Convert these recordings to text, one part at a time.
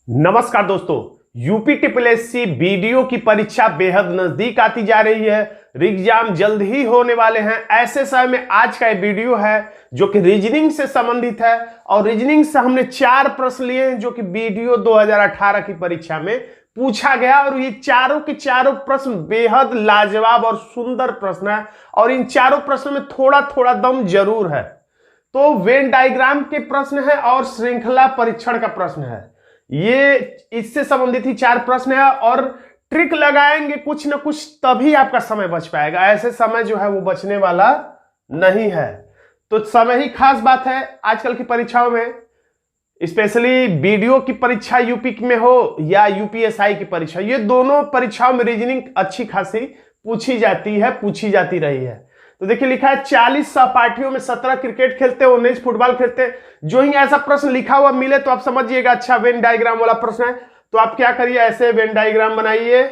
नमस्कार दोस्तों। UP triple SC BDO की परीक्षा बेहद नजदीक आती जा रही है। एग्जाम जल्द ही होने वाले हैं। ऐसे समय में आज का ये वीडियो है जो कि रीजनिंग से संबंधित है और रीजनिंग से हमने 4 प्रश्न लिए हैं जो कि बीडीओ 2018 की परीक्षा में पूछा गया और ये चारों के चारों प्रश्न बेहद लाजवाब और सुंदर प्रश्न है और इन चारों प्रश्नों में थोड़ा थोड़ा दम जरूर है। तो वेन डायग्राम के प्रश्न है और श्रृंखला परीक्षण का प्रश्न है। ये इससे संबंधित ही 4 प्रश्न है और ट्रिक लगाएंगे कुछ ना कुछ तभी आपका समय बच पाएगा। ऐसे समय जो है वो बचने वाला नहीं है। तो समय ही खास बात है आजकल की परीक्षाओं में, स्पेशली बीडीओ की परीक्षा यूपी में हो या यूपीएसआई की परीक्षा, ये दोनों परीक्षाओं में रीजनिंग अच्छी खासी पूछी जाती रही है। तो देखिए लिखा है 40 सहपाठियों में 17 क्रिकेट खेलते हैं, 19 फुटबॉल खेलते हैं। जो ही ऐसा प्रश्न लिखा हुआ मिले तो आप समझिएगा अच्छा वेन डायग्राम वाला प्रश्न है। तो आप क्या करिए, ऐसे वेन डायग्राम बनाइए।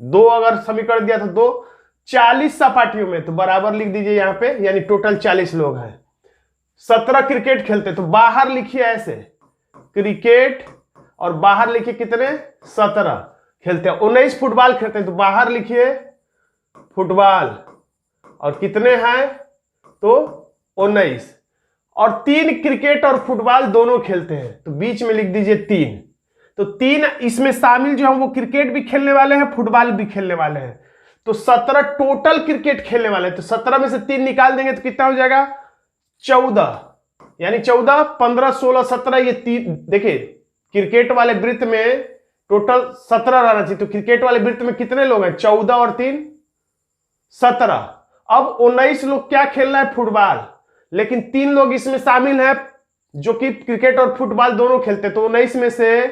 2 अगर समीकरण दिया तो 2, 40 सहपाठियों में तो बराबर लिख दीजिए यहाँ पे, यानी टोटल 40 लोग हैं। 17 क्रिकेट खेलते तो बाहर लिखिए ऐसे क्रिकेट और बाहर लिखिए कितने, 17 खेलते हैं। 19 फुटबॉल खेलते हैं तो बाहर लिखिए फुटबॉल और कितने हैं तो 19। और 3 क्रिकेट और फुटबॉल दोनों खेलते हैं तो बीच में लिख दीजिए 3। तो 3 इसमें शामिल जो है वो क्रिकेट भी खेलने वाले हैं, फुटबॉल भी खेलने वाले हैं। तो 17 टोटल क्रिकेट खेलने वाले हैं। तो 17 में से 3 निकाल देंगे तो कितना हो जाएगा 14, यानी 14, 15, 16, 17। ये 3 देखिए क्रिकेट वाले वृत्त में टोटल 17 रहना चाहिए। तो क्रिकेट वाले वृत्त में कितने लोग हैं, 14 और 3 17। अब 19 लोग क्या खेल रहा है, फुटबॉल, लेकिन 3 लोग इसमें शामिल हैं जो कि क्रिकेट और फुटबॉल दोनों खेलते हैं। तो 19 में से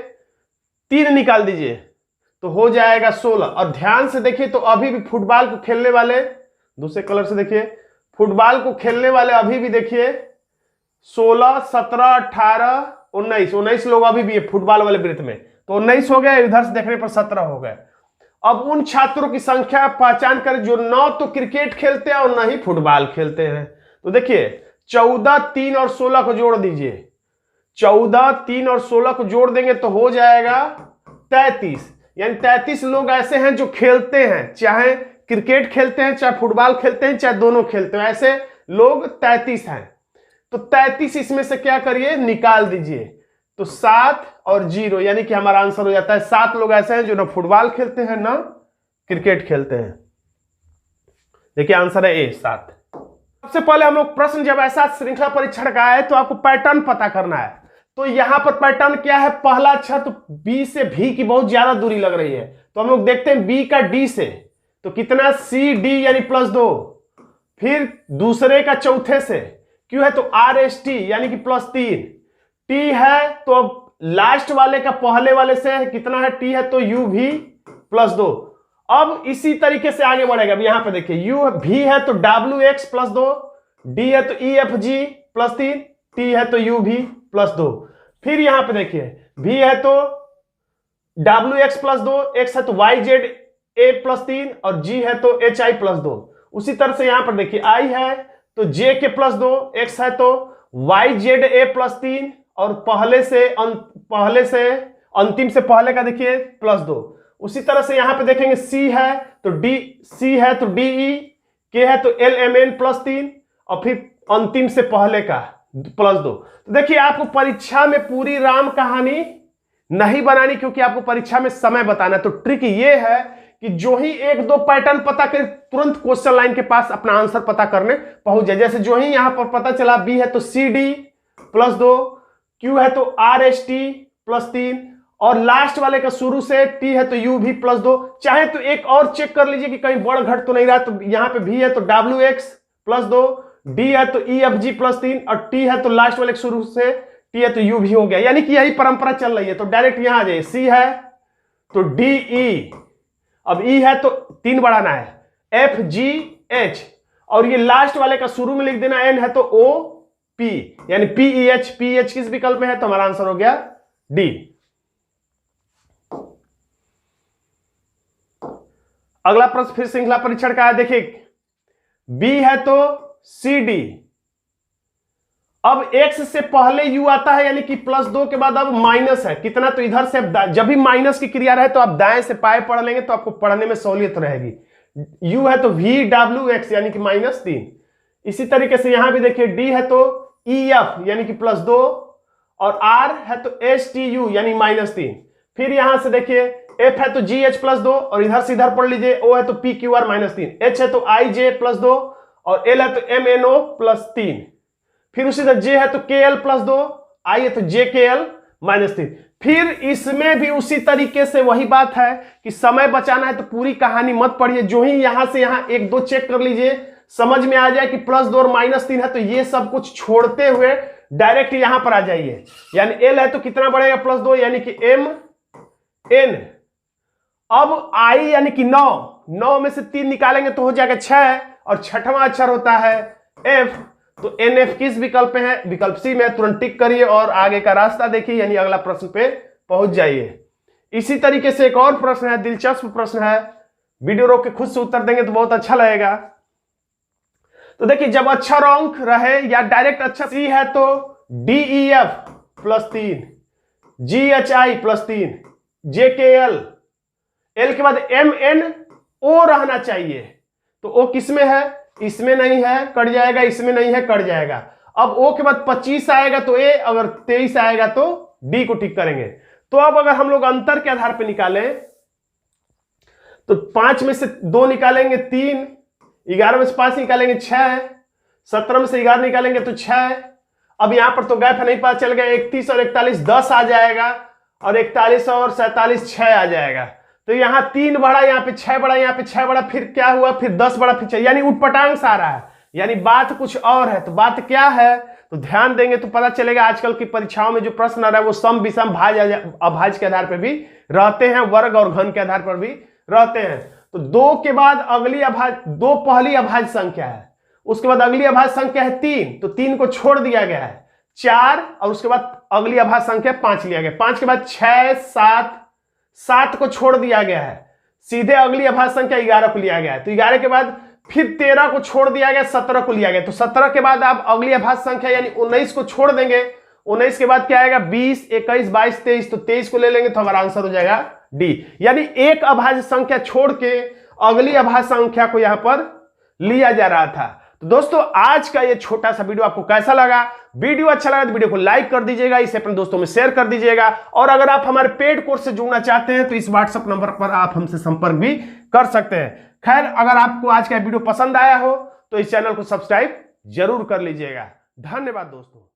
3 निकाल दीजिए तो हो जाएगा 16। और ध्यान से देखिए तो अभी भी फुटबॉल को खेलने वाले, दूसरे कलर से देखिए, फुटबॉल को खेलने वाले अभी भी देखिए 16, 17, 18, 19 लोग अभी भी है फुटबॉल वाले वृत्त में। तो 19 हो गए, इधर से देखने पर 17 हो गए। अब उन छात्रों की संख्या पहचान कर जो न तो क्रिकेट खेलते हैं और न ही फुटबॉल खेलते हैं। तो देखिए 14, 3 और 16 को जोड़ दीजिए। 14, 3 और 16 को जोड़ देंगे तो हो जाएगा 33, यानी 33 लोग ऐसे हैं जो खेलते हैं, चाहे क्रिकेट खेलते हैं, चाहे फुटबॉल खेलते हैं, चाहे दोनों खेलते हैं, ऐसे लोग 33 हैं। तो 33 इसमें से क्या करिए, निकाल दीजिए। तो 7 और 0, यानी कि हमारा आंसर हो जाता है 7 लोग ऐसे हैं जो ना फुटबॉल खेलते हैं ना क्रिकेट खेलते हैं। देखिए आंसर है ए 7। सबसे पहले हम लोग प्रश्न जब ऐसा श्रृंखला परीक्षण का है तो आपको पैटर्न पता करना है। तो यहां पर पैटर्न क्या है, पहला अक्षर तो बी से भी की बहुत ज्यादा दूरी लग रही है। तो हम लोग देखते हैं बी का डी से तो कितना, सी डी यानी +2। फिर दूसरे का चौथे से क्यू है तो आर एस टी यानी कि +3। टी है तो अब लास्ट वाले का पहले वाले से कितना है, टी है तो यू भी +2। अब इसी तरीके से आगे बढ़ेगा। अब यहां पे देखिए यू भी है तो डब्ल्यू एक्स +2, डी है तो ई एफ जी +3, टी है तो यू भी +2। फिर यहां पे देखिए भी है तो डब्ल्यू एक्स +2, एक्स है तो वाई जेड ए +3 और जी है तो एच आई +2। उसी तरह से यहां पर देखिए आई है तो जे के +2, एक्स है तो वाई जेड ए +3 और पहले से अंतिम से पहले का देखिए +2। उसी तरह से यहां पे देखेंगे सी है तो डी ई, के है तो एल एम एन +3 और फिर अंतिम से पहले का +2। तो देखिए आपको परीक्षा में पूरी राम कहानी नहीं बनानी, क्योंकि आपको परीक्षा में समय बताना है। तो ट्रिक ये है कि जो ही 1-2 पैटर्न पता कर तुरंत क्वेश्चन लाइन के पास अपना आंसर पता करने पहुंच जाए। जैसे जो ही यहां पर पता चला बी है तो सी डी +2, क्यू है तो आर एस टी +3 और लास्ट वाले का शुरू से टी है तो यू भी +2। चाहे तो एक और चेक कर लीजिए कि कहीं बढ़ घट तो नहीं रहा। तो यहां पे भी है तो डब्ल्यू एक्स +2, डी है तो ई एफ जी +3 और टी है तो लास्ट वाले के शुरू से टी है तो यू भी हो गया, यानी कि यही परंपरा चल रही है। तो डायरेक्ट यहां आ जाइए, सी है तो डी ई, अब ई है तो 3 बढ़ाना है, एफ जी एच और ये लास्ट वाले का शुरू में लिख देना, एन है तो ओ पी यानी पी एच किस विकल्प में है तो हमारा आंसर हो गया डी। अगला प्रश्न फिर श्रृंखला परीक्षण का है। देखिए बी है तो सी डी अब x से पहले u आता है, यानी कि +2 के बाद अब माइनस है कितना, तो इधर से जब भी माइनस की क्रिया रहे तो आप दाएं से पाए पढ़ लेंगे तो आपको पढ़ने में सहूलियत रहेगी। u है तो VWX यानी कि -3। इसी तरीके से यहां भी देखिए d है तो EF यानी कि +2 और r है तो STU यानी -3। फिर यहां से देखिए f है तो GH +2 और इधर से इधर पढ़ लीजिए, o है तो PQR -3, h है तो IJ +2 और l है तो MNO +3। फिर उसी तरह j है तो KL +2, I है तो JKL -3। फिर इसमें भी उसी तरीके से वही बात है कि समय बचाना है तो पूरी कहानी मत पढ़िए, जो ही यहां से यहां 1-2 चेक कर लीजिए, समझ में आ जाए कि +2 और -3 है तो ये सब कुछ छोड़ते हुए डायरेक्ट यहां पर आ जाइए। यानी l है तो कितना बढ़ेगा +2 यानी कि MN। अब I यानी कि 9 में से 3 निकालेंगे तो हो जाएगा 6 और छठवां अक्षर होता है F, तो NF किस विकल्प में है, विकल्प सी में, तुरंत टिक करिए और आगे का रास्ता देखिए, यानी अगला प्रश्न पे पहुंच जाइए। इसी तरीके से एक और प्रश्न है, दिलचस्प प्रश्न है, वीडियो रोक के खुद से उत्तर देंगे तो बहुत अच्छा लगेगा। तो देखिए जब अक्षर अंक रहे या डायरेक्ट अक्षर सी है तो DEF +3, GHI +3, JKL, L के बाद MNO रहना चाहिए, तो O किसमें है, इसमें नहीं है कट जाएगा, इसमें नहीं है कट जाएगा। अब O के बाद 25 आएगा तो A, अगर 23 आएगा तो D को टिक करेंगे। तो अब अगर हम लोग अंतर के आधार पर निकालें तो 5 में से 2 निकालेंगे 3, 11 में से 5 निकालेंगे 6, 17 में से 11 निकालेंगे तो 6। अब यहां पर तो गैप है, नहीं पता चल गया, 31 और 41 10 आ जाएगा और 41 और 47 6 आ जाएगा। तो यहां 3 बढ़ा, यहां पे 6 बढ़ा, यहां पे 6 बढ़ा, फिर क्या हुआ, फिर 10 बढ़ा, फिर 6, यानी उठपटांग आ रहा है, यानी बात कुछ और है। तो बात क्या है, तो ध्यान देंगे तो पता चलेगा। आजकल की परीक्षाओं में जो प्रश्न आ रहा है वो सम विषम अभाज्य के आधार पर भी रहते हैं, वर्ग और घन के आधार पर भी रहते हैं। तो 2 के बाद अगली अभाज्य, 2 पहली अभाज्य संख्या है, उसके बाद अगली अभाज्य संख्या है 3, तो 3 को छोड़ दिया गया है, 4 और उसके बाद अगली अभाज्य संख्या 5 लिया गया, 5 के बाद 6, 7 को छोड़ दिया गया है, सीधे अगली अभाज्य संख्या 11 को लिया गया है। तो 11 के बाद फिर 13 को छोड़ दिया गया, 17 को लिया गया, तो 17 के बाद आप अगली अभाज्य संख्या यानी 19 को छोड़ देंगे, 19 के बाद क्या आएगा 20, 21, 22, 23, तो 23 को ले लेंगे तो हमारा आंसर हो जाएगा डी। यानी एक अभाज्य संख्या छोड़ के अगली अभाज्य संख्या को यहां पर लिया जा रहा था। तो दोस्तों आज का ये छोटा सा वीडियो आपको कैसा लगा, वीडियो अच्छा लगा तो वीडियो को लाइक कर दीजिएगा, इसे अपने दोस्तों में शेयर कर दीजिएगा, और अगर आप हमारे पेड कोर्स से जुड़ना चाहते हैं तो इस व्हाट्सएप नंबर पर आप हमसे संपर्क भी कर सकते हैं। खैर अगर आपको आज का वीडियो पसंद आया हो तो इस चैनल को सब्सक्राइब जरूर कर लीजिएगा। धन्यवाद दोस्तों।